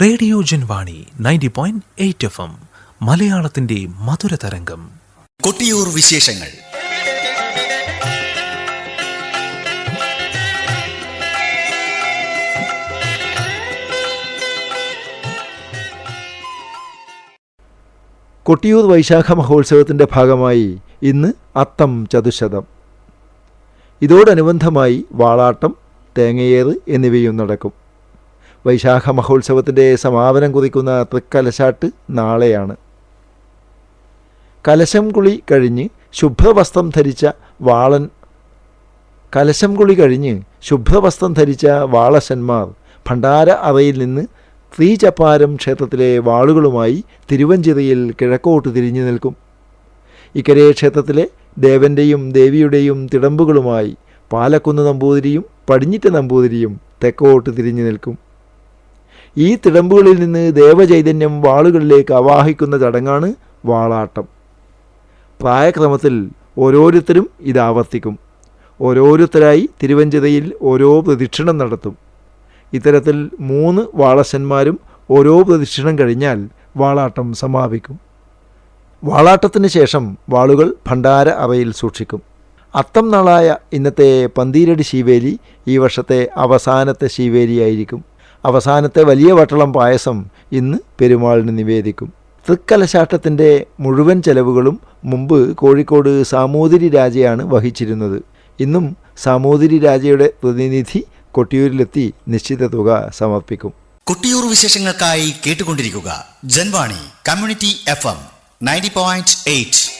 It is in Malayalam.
റേഡിയോ ജൻവാണി 90.8 FM മലയാളത്തിന്റെ മധുരതരംഗം. കൊട്ടിയൂർ വിശേഷങ്ങൾ. കൊട്ടിയൂർ വൈശാഖ മഹോത്സവത്തിൻ്റെ ഭാഗമായി ഇന്ന് അത്തം ചതുശതം. ഇതോടനുബന്ധമായി വാളാട്ടം, തേങ്ങയേറ് എന്നിവയും നടക്കും. വൈശാഖ മഹോത്സവത്തിൻ്റെ സമാപനം കുറിക്കുന്ന തൃക്കലശാട്ട് നാളെയാണ്. കലശം കുളി കഴിഞ്ഞ് ശുഭ്രവസ്ത്രം ധരിച്ച വാളശന്മാർ ഭണ്ഡാര അറയിൽ നിന്ന് ശ്രീചപ്പാരം ക്ഷേത്രത്തിലെ വാളുകളുമായി തിരുവഞ്ചിറയിൽ കിഴക്കോട്ട് തിരിഞ്ഞു നിൽക്കും. ഇക്കരെ ക്ഷേത്രത്തിലെ ദേവൻ്റെയും ദേവിയുടെയും തിടമ്പുകളുമായി പാലക്കുന്ന് നമ്പൂതിരിയും പടിഞ്ഞിറ്റ നമ്പൂതിരിയും തെക്കോട്ട് തിരിഞ്ഞു നിൽക്കും. ഈ തിടമ്പുകളിൽ നിന്ന് ദേവചൈതന്യം വാളുകളിലേക്ക് ആവാഹിക്കുന്ന ചടങ്ങാണ് വാളാട്ടം. പ്രായക്രമത്തിൽ ഓരോരുത്തരും ഇത് ആവർത്തിക്കും. ഓരോരുത്തരായി തിരുവഞ്ചിറയിൽ ഓരോ പ്രദക്ഷിണം നടത്തും. ഇത്തരത്തിൽ 3 വാളശന്മാരും ഓരോ പ്രദക്ഷിണം കഴിഞ്ഞാൽ വാളാട്ടം സമാപിക്കും. വാളാട്ടത്തിന് ശേഷം വാളുകൾ ഭണ്ഡാര അറയിൽ സൂക്ഷിക്കും. അത്തം നാളായ ഇന്നത്തെ പന്തീരടി ശീവേലി ഈ വർഷത്തെ അവസാനത്തെ ശീവേലിയായിരിക്കും. അവസാനത്തെ വലിയ വട്ടളം പായസം ഇന്ന് പെരുമാളിന് നിവേദിക്കും. തൃക്കലശാട്ടത്തിൻ്റെ മുഴുവൻ ചെലവുകളും മുമ്പ് കോഴിക്കോട് സാമൂതിരി രാജയാണ് വഹിച്ചിരുന്നത്. ഇന്നും സാമൂതിരി രാജയുടെ പ്രതിനിധി കൊട്ടിയൂരിലെത്തി നിശ്ചിത തുക സമർപ്പിക്കും. കൊട്ടിയൂർ വിശേഷങ്ങൾക്കായി കേട്ടുകൊണ്ടിരിക്കുക ജൻവാണി കമ്മ്യൂണിറ്റി FM 90.8.